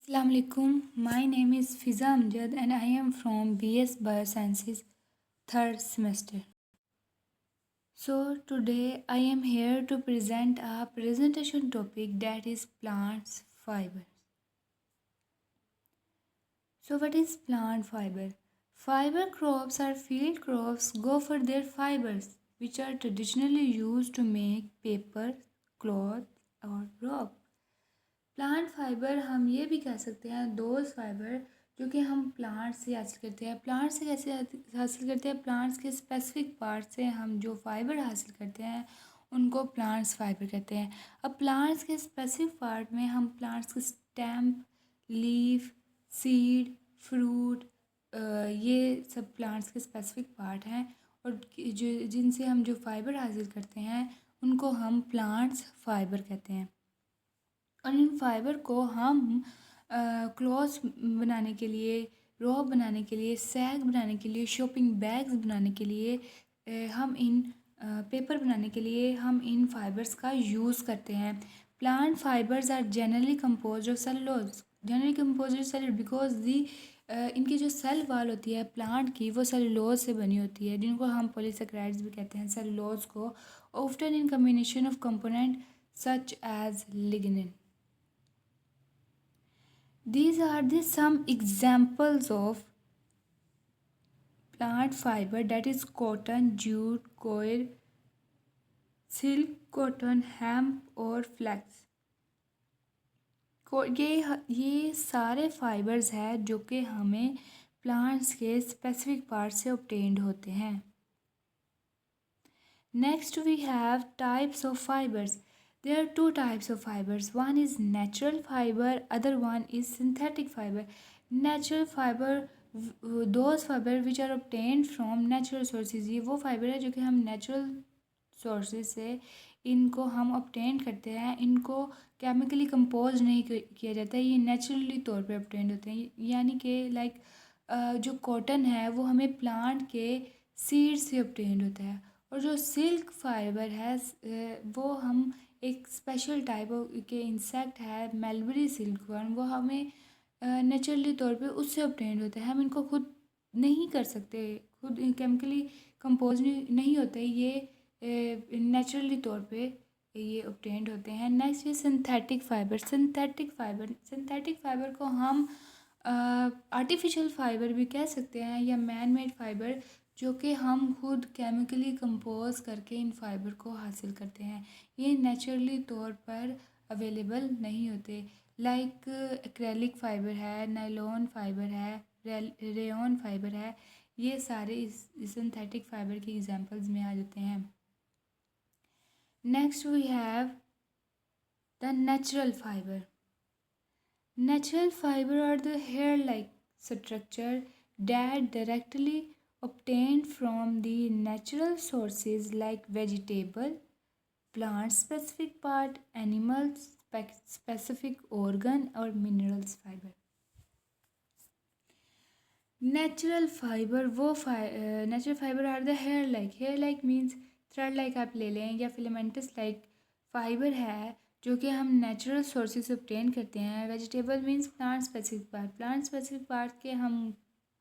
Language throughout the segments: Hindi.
Assalamu alaikum. My name is Fiza Amjad and I am from BS Biosciences third semester. So today I am here to present a presentation topic that is plants fiber. So what is plant fiber? Fiber crops or field crops go for their fibers which are traditionally used to make paper, cloth और rope. प्लांट फाइबर हम ये भी कह सकते हैं दोज फाइबर जो कि हम प्लांट से हासिल करते हैं। प्लांट से कैसे हासिल करते हैं? प्लांट्स के स्पेसिफिक पार्ट से हम जो फाइबर हासिल करते हैं उनको प्लांट्स फाइबर कहते हैं। अब प्लांट्स के स्पेसिफिक पार्ट में हम प्लांट्स के स्टेम, लीफ, सीड, फ्रूट, ये सब प्लांट्स के स्पेसिफिक पार्ट हैं और जो जिनसे हम जो फाइबर हासिल करते हैं उनको हम प्लांट्स फाइबर कहते हैं। और इन फाइबर को हम क्लॉथ्स बनाने के लिए, रॉप बनाने के लिए, सैग बनाने के लिए, शॉपिंग बैग्स बनाने के लिए, हम इन पेपर बनाने के लिए हम इन फाइबर्स का यूज़ करते हैं। Plant fibres are generally compose of cellulose, generally compose of cell because the इनकी जो सेल वाल होती है प्लांट की वो सेलुलोज से बनी होती है, जिनको हम पॉलीसेकेराइड्स भी कहते हैं। सेलुलोज को often in combination of component such as lignin. These are some examples of plant fiber, that is cotton, jute, coir, silk, cotton, hemp और flax। ये सारे फाइबर्स हैं जो कि हमें प्लांट्स के स्पेसिफिक पार्ट से ऑब्टेन्ड होते हैं। Next we have types of fibres. There are two types of fibers. One is natural fiber, other one is synthetic fiber. Natural fiber, those fiber which are obtained from natural sources. ये वो fiber है जो कि हम natural sources से इनको हम obtain करते हैं। इनको केमिकली कंपोज नहीं किया जाता है, ये नेचुरली तौर पे obtained होते हैं। यानी कि लाइक जो कॉटन है वो हमें प्लांट के सीड से obtained होता है, और जो सिल्क फाइबर है वो हम एक स्पेशल टाइप के इंसेक्ट है मेलबरी सिल्क वर्म, वो हमें नेचुरली तौर पे उससे ऑब्टेन्ड होता है। हम इनको खुद नहीं कर सकते, खुद केमिकली कंपोज नहीं होते, ये नेचुरली तौर पे ये ऑब्टेन्ड होते हैं। नेक्स्ट ये सिंथेटिक फाइबर। सिंथेटिक फाइबर को हम आर्टिफिशियल फाइबर भी कह सकते हैं या मैन मेड फाइबर, जो कि हम खुद केमिकली कंपोज करके इन फाइबर को हासिल करते हैं। ये नेचुरली तौर पर अवेलेबल नहीं होते। लाइक एक्रेलिक फाइबर है, नायलॉन फाइबर है, रेयॉन फाइबर है, ये सारे इस सिंथेटिक फाइबर के एग्जांपल्स में आ जाते हैं। Next we have the natural fibre. Natural fiber are the hair-like structure that directly obtained from the natural sources like vegetable, plant-specific part, animal-specific organ और minerals fiber. Natural fiber वो natural fiber are the hair-like. Hair-like means thread-like आप ले लें या filamentous-like fiber है जो कि हम नेचुरल सोर्सेज से ऑब्टेन करते हैं। Vegetable means plant specific part, plant specific part के हम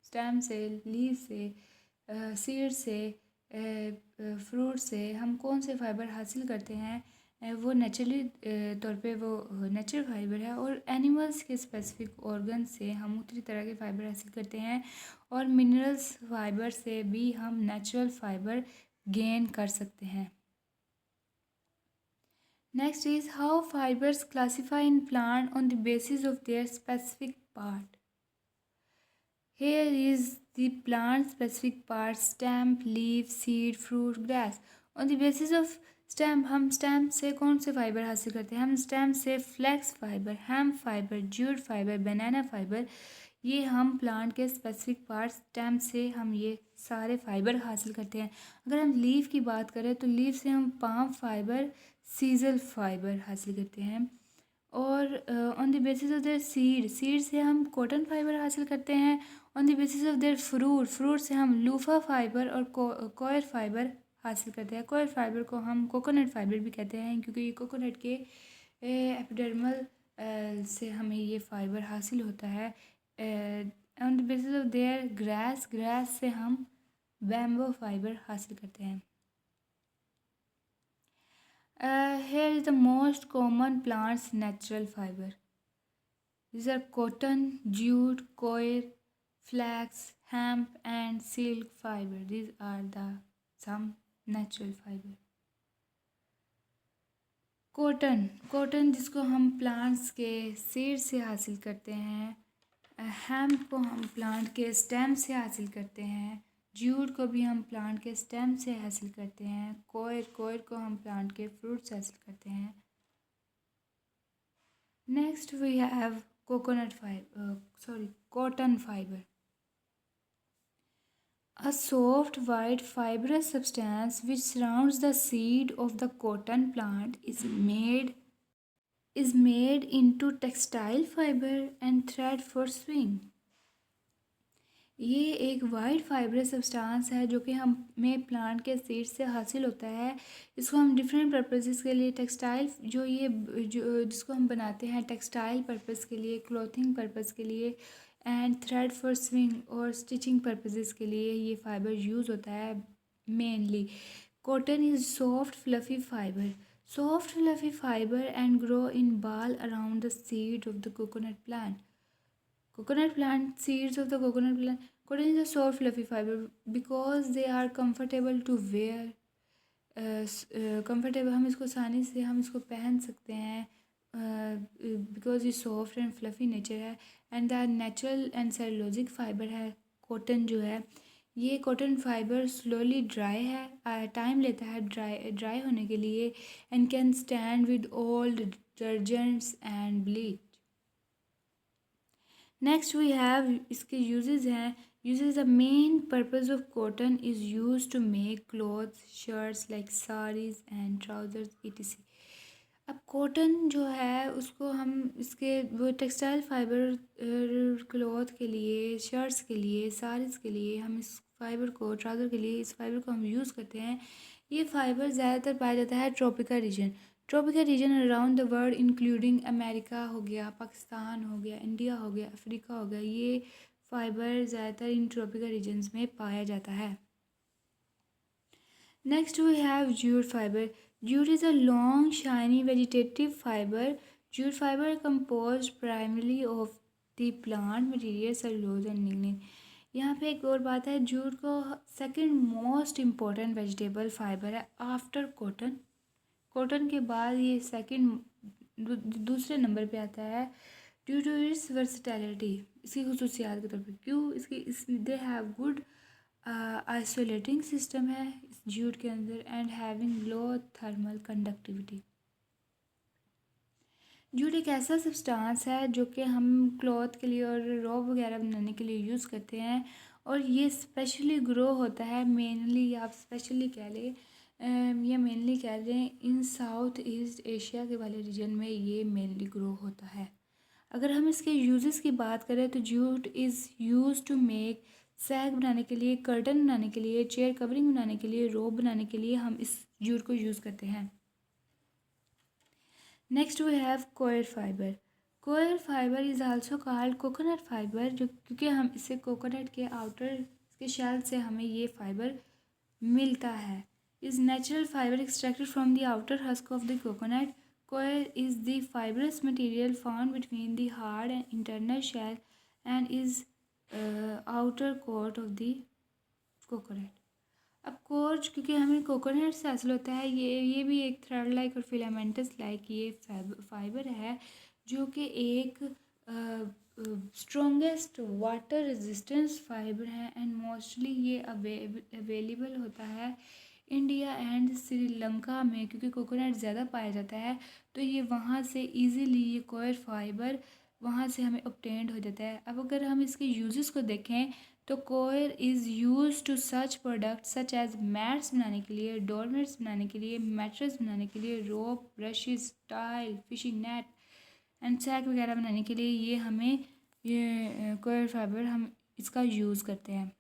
स्टेम से, लीफ से, सीड से, फ्रूट से हम कौन से फाइबर हासिल करते हैं, वो नेचुरली तौर पे वो नेचुरल फाइबर है। और एनिमल्स के स्पेसिफिक ऑर्गन से हम उतनी तरह के फाइबर हासिल करते हैं, और मिनरल्स फाइबर से भी हम नेचुरल फाइबर गेन कर सकते हैं। Next is how fibers classify in plant on the basis of their specific part. Here is the plant specific part: stem, leaf, seed, fruit, grass. On the basis of stem, हम stem से कौन से फाइबर हासिल करते हैं? हम stem से flax fibre, hemp fibre, jute fibre, banana fibre, ये हम प्लांट के स्पेसिफिक पार्ट स्टेम से हम ये सारे फाइबर हासिल करते हैं। अगर हम लीफ की बात करें तो लीफ से हम पाम फाइबर, सीजल फाइबर हासिल करते हैं। और on the basis of their seed से हम कॉटन फाइबर हासिल करते हैं। On the basis of their fruit से हम लूफा फाइबर और कोयर फाइबर हासिल करते हैं। कोयर फाइबर को हम कोकोनट फाइबर भी कहते हैं क्योंकि ये कोकोनट के एपिडर्मल से हमें ये फाइबर हासिल होता है। On the basis of their grass से हम बैम्बो फाइबर हासिल करते हैं। Here is the most common plants natural fiber. These are cotton, jute, coir, flax, hemp, and silk fiber. These are the some natural fiber. Cotton जिसको हम प्लांट्स के सीड से हासिल करते हैं। हेम्प को हम प्लांट के स्टेम से हासिल करते हैं। जूट को भी हम प्लांट के स्टेम से हासिल करते हैं। कोयर को हम प्लांट के फ्रूट से हासिल करते हैं। Next we have cotton fiber. A soft white fibrous substance which surrounds the seed of the cotton plant is made into textile fiber and thread for sewing. ये एक वाइट फाइबरस सब्सटेंस है जो कि हमें प्लांट के सीड से हासिल होता है। इसको हम डिफरेंट पर्पसेस के लिए टेक्सटाइल जो जिसको हम बनाते हैं टेक्सटाइल पर्पस के लिए, क्लॉथिंग पर्पस के लिए एंड थ्रेड फॉर स्विंग और स्टिचिंग पर्पसेस के लिए ये फाइबर यूज़ होता है mainly. Cotton is soft fluffy fibre and grow in ball around the seed of the coconut plant. Seeds of the coconut plant. Cotton is a soft fluffy fiber because they are comfortable to wear. Comfortable हम इसको आसानी से हम इसको पहन सकते हैं बिकॉज ये सॉफ्ट एंड फ्लफ़ी नेचर है and the natural and cellulosic fibre है। कॉटन जो है ये कॉटन फाइबर स्लोली ड्राई है, टाइम लेता है ड्राई होने के लिए and can stand with old detergents and bleach. Next we have इसके यूजेस हैं। Uses the main purpose of cotton is use to make clothes, shirts like saris and trousers etc. अब कॉटन जो है उसको हम इसके वो टेक्सटाइल फाइबर क्लॉथ के लिए, शर्ट्स के लिए, साड़ीज़ के लिए हम इस फाइबर को, ट्राउज़र के लिए इस फाइबर को हम यूज़ करते हैं। ये फाइबर ज़्यादातर पाया जाता है tropical region around the world including America हो गया, पाकिस्तान हो गया, इंडिया हो गया, अफ्रीका हो गया। ये फाइबर ज़्यादातर इन ट्रॉपिकल रीजन्स में पाया जाता है। Next we have jute fibre. Jute is a long, shiny vegetative fiber. Jute fiber are composed primarily of the plant material cellulose and lignin. यहाँ पे एक और बात है, जूट को second most important vegetable fibre है आफ्टर कॉटन। कॉटन के बाद ये सेकंड दूसरे नंबर पे आता है ड्यू टू इट्स वर्सटैलिटी, इसकी खसूसियात के तौर पर। क्यों? इसकी दे हैव गुड आइसोलेटिंग सिस्टम है इस जूट के अंदर and having low thermal conductivity. Jute एक ऐसा सब्सटेंस है जो कि हम क्लॉथ के लिए और रॉब वगैरह बनाने के लिए यूज़ करते हैं और ये स्पेशली ग्रो होता है मेनली, आप स्पेशली कह लें या मेनली कह लें इन साउथ ईस्ट एशिया के वाले रीजन में ये मेनली ग्रो होता है। अगर हम इसके यूजेस की बात करें तो jute is use to make sack बनाने के लिए, कर्टन बनाने के लिए, चेयर कवरिंग बनाने के लिए, रोब बनाने के लिए हम इस जूट को यूज़ करते हैं। Next we have coir fibre. Coir fibre is also called coconut fibre, जो क्योंकि हम इसे कोकोनट के आउटर के शेल से हमें ये फाइबर मिलता है। Is natural fibre extracted from the outer husk of the coconut. Coir is the fibrous material found between the hard and internal shell and is outer coat of the coconut. अब कोर्च क्योंकि हमें कोकोनट से हासिल होता है, ये भी एक थ्रेड लाइक और फिलामेंटस लाइक ये फाइबर है जो कि एक स्ट्रॉन्गेस्ट वाटर रेजिस्टेंस फाइबर है एंड मोस्टली ये अवेलेबल होता है इंडिया एंड श्रीलंका में, क्योंकि कोकोनट ज़्यादा पाया जाता है तो ये वहाँ से इजीली ये कोयर फाइबर वहाँ से हमें ऑब्टेन्ड हो जाता है। अब अगर हम इसके यूजेस को देखें तो coir is use to such product such as mats बनाने के लिए, डोरमेट्स बनाने के लिए, मैट्रेस बनाने के लिए, rope, brushes, tile, fishing net and sack वगैरह बनाने के लिए ये हमें ये कोयर फाइबर हम इसका यूज़ करते हैं।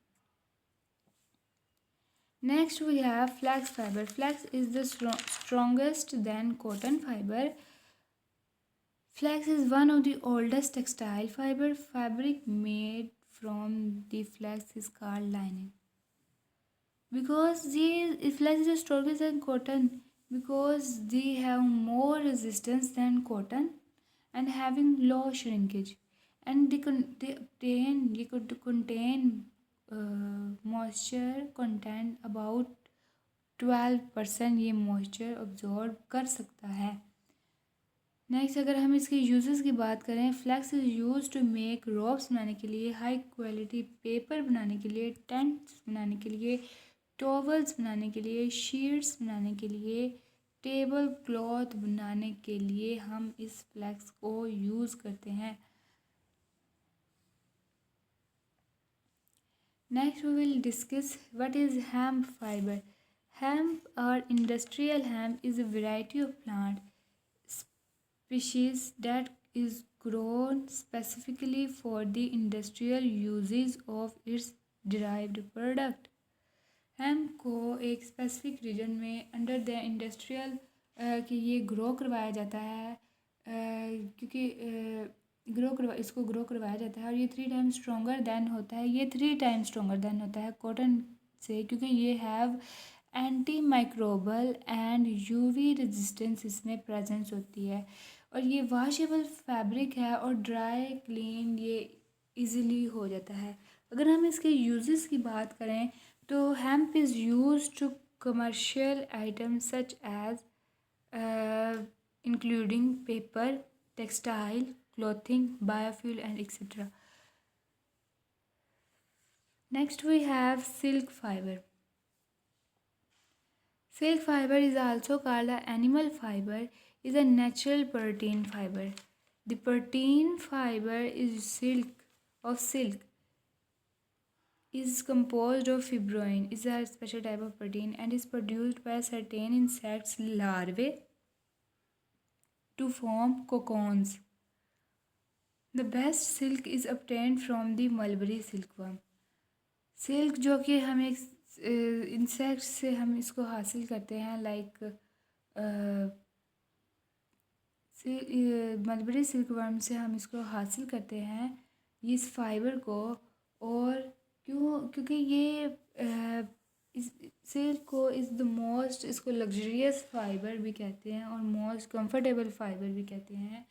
Next we have flax fiber. Flax is the strongest than cotton fiber. Flax is one of the oldest textile fiber. Fabric made from the flax is called linen. Because the flax is stronger than cotton, because they have more resistance than cotton and having low shrinkage, and they could contain moisture content about 12% ये मॉइस्चर absorb कर सकता है. नेक्स्ट अगर हम इसके यूजेस की बात करें, flax is use to make ropes बनाने के लिए, हाई क्वालिटी पेपर बनाने के लिए, टेंट्स बनाने के लिए, टॉवल्स बनाने के लिए, शीट्स बनाने के लिए, टेबल क्लॉथ बनाने के लिए हम इस फ्लैक्स को यूज़ करते हैं. Next we will discuss what is hemp fibre. Hemp or industrial hemp is a variety of plant species that is grown specifically for the industrial uses of its derived product. Hemp को एक स्पेसिफिक रीजन में अंडर द इंडस्ट्रियल कि ये ग्रो करवाया जाता है, क्योंकि इसको ग्रो करवाया जाता है और ये 3 टाइम्स स्ट्रॉन्गर देन होता है. ये 3 टाइम्स स्ट्रॉन्गर देन होता है कॉटन से, क्योंकि ये have anti microbial and UV resistance इसमें प्रेजेंस होती है, और ये वॉशेबल फैब्रिक है और ड्राई क्लीन ये इजीली हो जाता है. अगर हम इसके यूजेस की बात करें तो hemp is use to commercial items such as including paper, textile, clothing, biofuel and etc. Next we have silk fiber. Silk fiber is also called an animal fiber, is a natural protein fiber. The protein fiber is silk is composed of fibroin, is a special type of protein and is produced by certain insects larvae to form cocoons. The best silk is obtained from the mulberry silkworm. Silk जो कि हम एक इंसेक्ट से हम इसको हासिल करते हैं, लाइक मलबरी सिल्कवर्म से हम इसको हासिल करते हैं इस फाइबर को. और क्योंकि ये सिल्क को इज़ द मोस्ट, इसको लग्जरियस फाइबर भी कहते हैं और मोस्ट कंफर्टेबल फाइबर भी कहते हैं,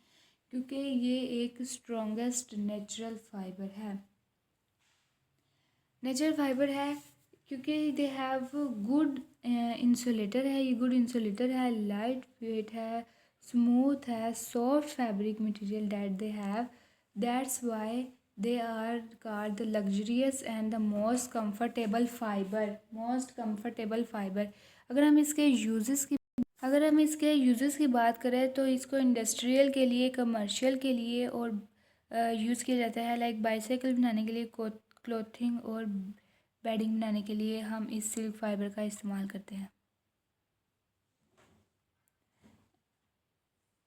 क्योंकि ये एक स्ट्रॉन्गेस्ट नेचुरल फाइबर है. नेचुरल फाइबर है क्योंकि दे हैव गुड इंसुलेटर है, ये गुड इंसुलेटर है, लाइट वेट है, स्मूथ है, soft fabric material that they have, that's why they are called the luxurious and the most comfortable fibre. अगर हम इसके यूजेस की बात करें तो इसको इंडस्ट्रियल के लिए, कमर्शियल के लिए और यूज़ किया जाता है, लाइक बाइसाइकिल बनाने के लिए, क्लोथिंग और बेडिंग बनाने के लिए हम इस सिल्क फाइबर का इस्तेमाल करते हैं.